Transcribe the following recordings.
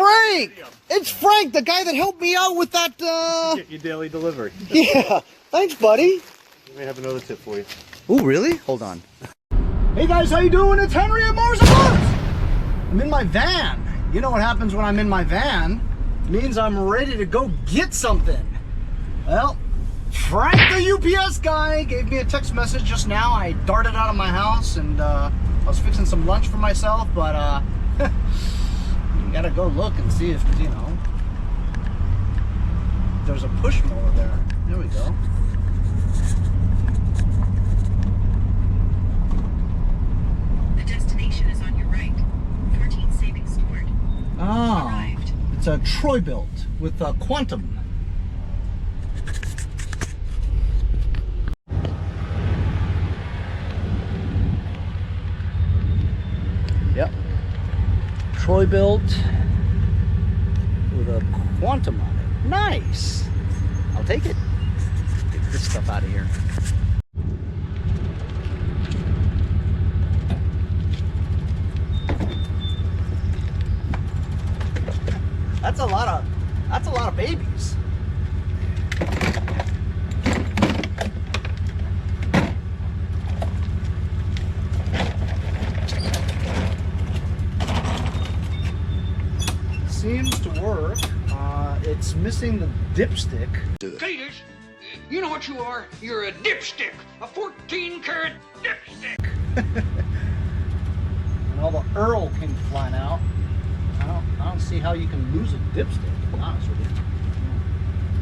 Frank! It's Frank, the guy that helped me out with that, Get your daily delivery. Yeah, thanks, buddy. We may have another tip for you. Oh, really? Hold on. Hey guys, how you doing? It's Henry at Mars and Mars. I'm in my van. You know what happens when I'm in my van? It means I'm ready to go get something. Well, Frank the UPS guy gave me a text message just now. I darted out of my house and I was fixing some lunch for myself, but you gotta go look and see if, you know, there's a push mower there. There we go. The destination is on your right. 14 savings stored. Ah, Arrived. it's a Troy built with a Quantum. Yep. Troy built with a Quantum on it. Nice. I'll take it. Get this stuff out of here. That's a lot of babies. Seems to work. It's missing the dipstick. Cletus, you know what you are? You're a dipstick. A 14-karat dipstick. And all the Earl came flying out. I don't see how you can lose a dipstick, to be honest with you.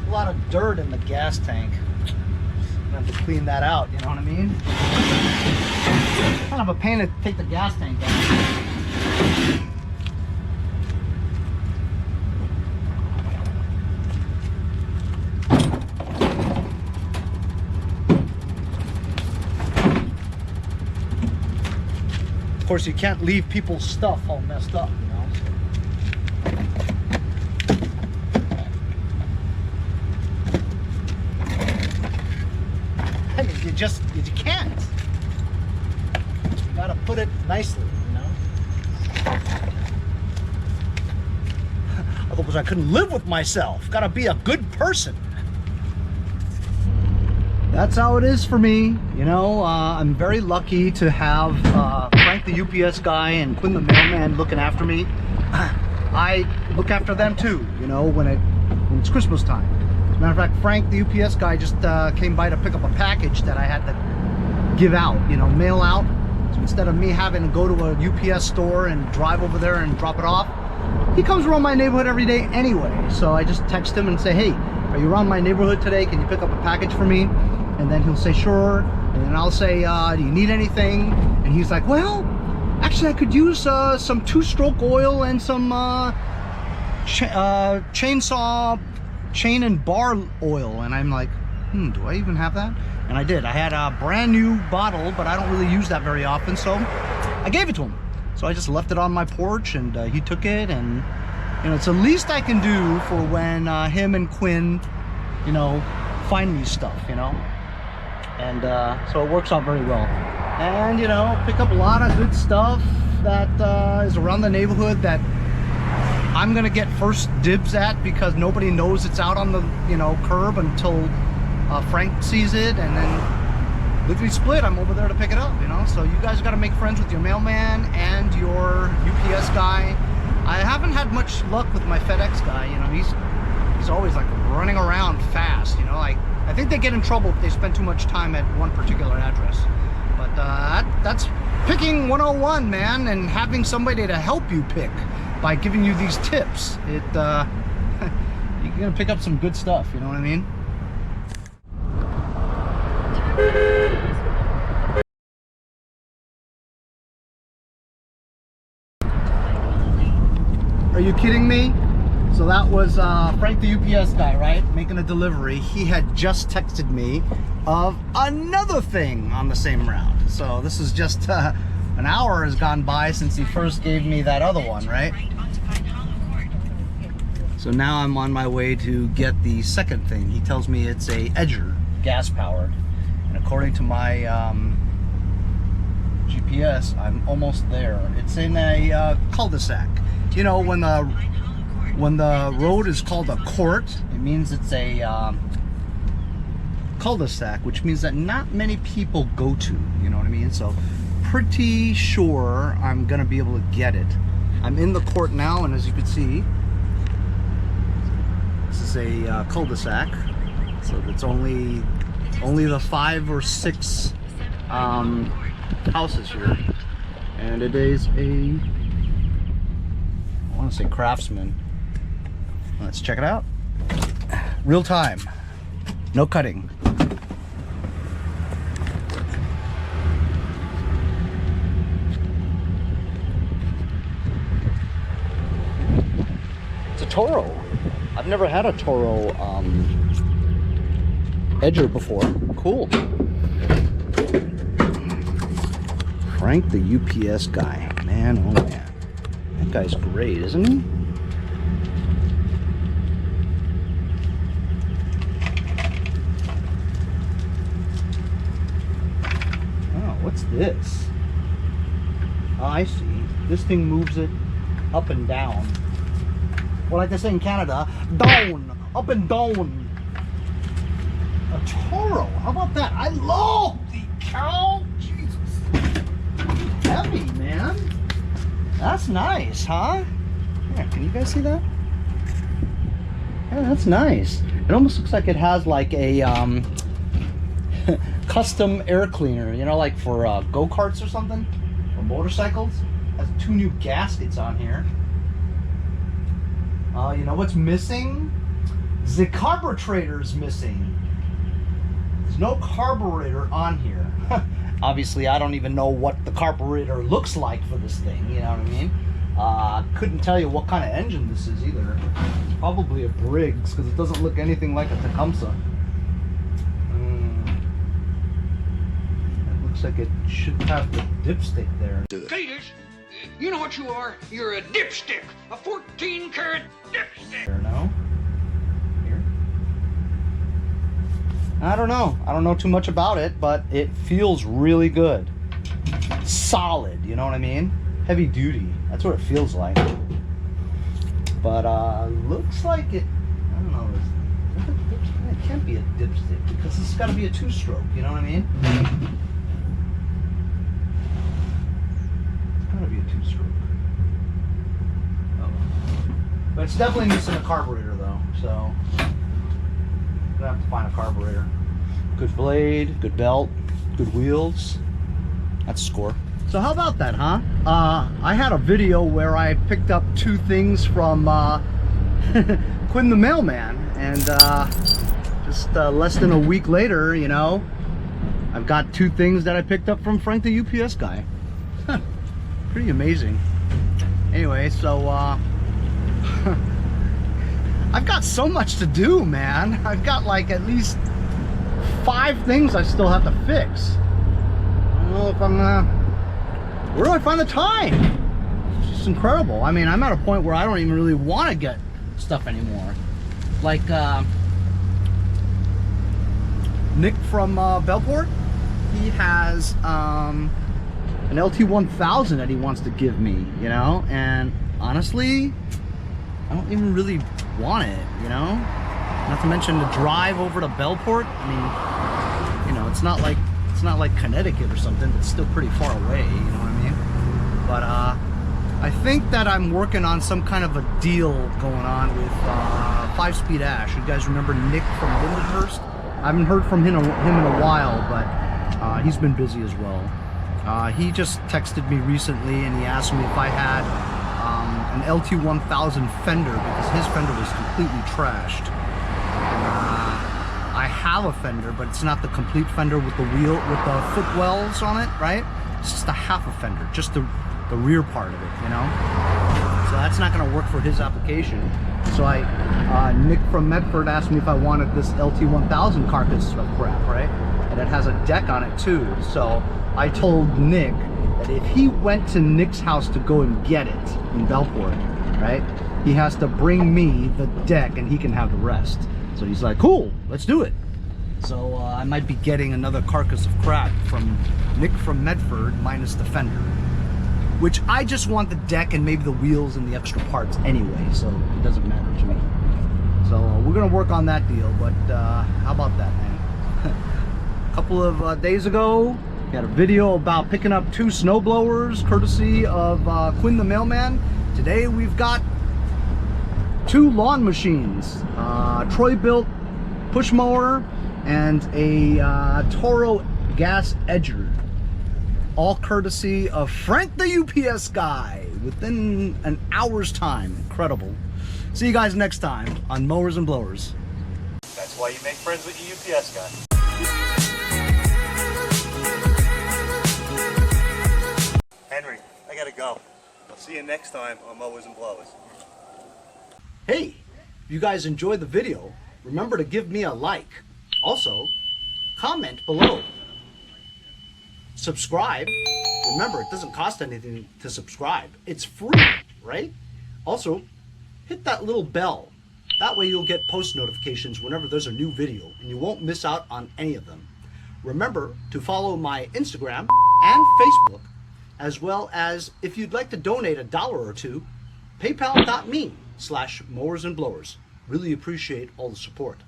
A lot of dirt in the gas tank. I'm gonna have to clean that out, you know what I mean? Kind of a pain to take the gas tank out. Of course, you can't leave people's stuff all messed up, you know? I mean, you can't. You gotta put it nicely, you know? Otherwise, I couldn't live with myself. Gotta be a good person. That's how it is for me. You know, I'm very lucky to have Frank the UPS guy and Quinn the mailman looking after me. I look after them too, you know, when it's Christmas time. As a matter of fact, Frank the UPS guy just came by to pick up a package that I had to give out, you know, mail out. So instead of me having to go to a UPS store and drive over there and drop it off, he comes around my neighborhood every day anyway. So I just text him and say, hey, are you around my neighborhood today? Can you pick up a package for me? And then he'll say, sure. And then I'll say, do you need anything? And he's like, well, actually I could use some 2-stroke oil and some chainsaw chain and bar oil. And I'm like, do I even have that? And I did. I had a brand new bottle, but I don't really use that very often, so I gave it to him. So I just left it on my porch, and he took it, and you know, it's the least I can do for when him and Quinn, you know, find me stuff, you know. And so it works out very well. And you know, pick up a lot of good stuff that is around the neighborhood that I'm gonna get first dibs at, because nobody knows it's out on the, you know, curb until Frank sees it, and then lickety split, I'm over there to pick it up, you know. So you guys got to make friends with your mailman and your UPS guy. I haven't had much luck with my FedEx guy, you know. He's always like running around fast, you know. Like, I think they get in trouble if they spend too much time at one particular address. But that's picking 101, man, and having somebody to help you pick by giving you these tips. You're gonna pick up some good stuff, you know what I mean? Are you kidding me? So that was Frank the UPS guy, right? Making a delivery. He had just texted me of another thing on the same route. So this is just an hour has gone by since he first gave me that other one, right? So now I'm on my way to get the second thing. He tells me it's a Edger, gas powered. And according to my GPS, I'm almost there. It's in a cul-de-sac. You know, when the when the road is called a court, it means it's a cul-de-sac, which means that not many people go to, you know what I mean? So pretty sure I'm gonna be able to get it. I'm in the court now, and as you can see, this is a cul-de-sac, so it's only the 5 or 6 houses here, and it is a, I want to say Craftsman. Let's check it out. Real time, no cutting. It's a Toro. I've never had a Toro edger before. Cool. Frank the UPS guy. Man, oh man. That guy's great, isn't he? Oh, what's this? Oh, I see. This thing moves it up and down. Well, like they say in Canada, down, up and down. A Toro, how about that? I love the cow. Jesus. Heavy, man. That's nice, huh? Yeah, can you guys see that? Yeah, that's nice. It almost looks like it has like a custom air cleaner, you know, like for go-karts or something, or motorcycles. Has 2 new gaskets on here. You know what's missing? The carburetor's missing. There's no carburetor on here. Obviously, I don't even know what the carburetor looks like for this thing, you know what I mean? Couldn't tell you what kind of engine this is either. It's probably a Briggs, because it doesn't look anything like a Tecumseh. It looks like it should have the dipstick there. Cletus, you know what you are? You're a dipstick. A 14-karat dipstick. There, no? Here? I don't know. I don't know too much about it, but it feels really good. Solid, you know what I mean? Heavy duty. That's what it feels like. But looks like it, I don't know. It can't be a dipstick because it's got to be a 2-stroke, you know what I mean? It's got to be a 2-stroke. But it's definitely missing a carburetor though, so I'm gonna have to find a carburetor. Good blade, good belt, good wheels. That's a score. So how about that, huh? I had a video where I picked up 2 things from Quinn the Mailman, and just less than a week later, you know, I've got 2 things that I picked up from Frank the UPS guy. Pretty amazing. Anyway, so I've got so much to do, man. I've got like at least 5 things I still have to fix. I don't know if I'm where do I find the time? It's just incredible. I mean, I'm at a point where I don't even really want to get stuff anymore. Like Nick from Bellport, he has an LT1000 that he wants to give me, you know, and honestly, I don't even really want it, you know? Not to mention the drive over to Bellport. I mean, you know, it's not like Connecticut or something, but it's still pretty far away, you know what I mean? But I think that I'm working on some kind of a deal going on with 5-Speed Ash. You guys remember Nick from Lindenhurst? I haven't heard from him in a while, but he's been busy as well. He just texted me recently and he asked me if I had an LT1000 fender because his fender was completely trashed. I have a fender, but it's not the complete fender with the wheel, with the footwells on it, right? It's just a half a fender, just the rear part of it, you know? So that's not gonna work for his application. So Nick from Medford asked me if I wanted this LT1000 carcass of crap, right? And it has a deck on it too. So I told Nick that if he went to Nick's house to go and get it in Bellport, right? He has to bring me the deck and he can have the rest. So he's like, cool, let's do it. So I might be getting another carcass of crap from Nick from Medford minus the fender. which I just want the deck and maybe the wheels and the extra parts anyway, so it doesn't matter to me. So we're gonna work on that deal, but how about that, man? A couple of days ago, we had a video about picking up 2 snow blowers courtesy of Quinn the Mailman. Today we've got 2 lawn machines, Troy built push mower and a Toro gas edger, all courtesy of Frank the UPS guy within an hour's time. Incredible. See you guys next time on Mowers and Blowers. That's why you make friends with your UPS guy. Henry, I gotta go. I'll see you next time on Mowers and Blowers. Hey, if you guys enjoyed the video, remember to give me a like. Also, comment below. Subscribe. Remember, it doesn't cost anything to subscribe. It's free, right? Also, hit that little bell. That way you'll get post notifications whenever there's a new video and you won't miss out on any of them. Remember to follow my Instagram and Facebook, as well as if you'd like to donate $1 or $2, paypal.me/mowersandblowers. Really appreciate all the support.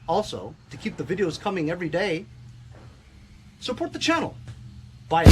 Also, to keep the videos coming every day, support the channel. Bye.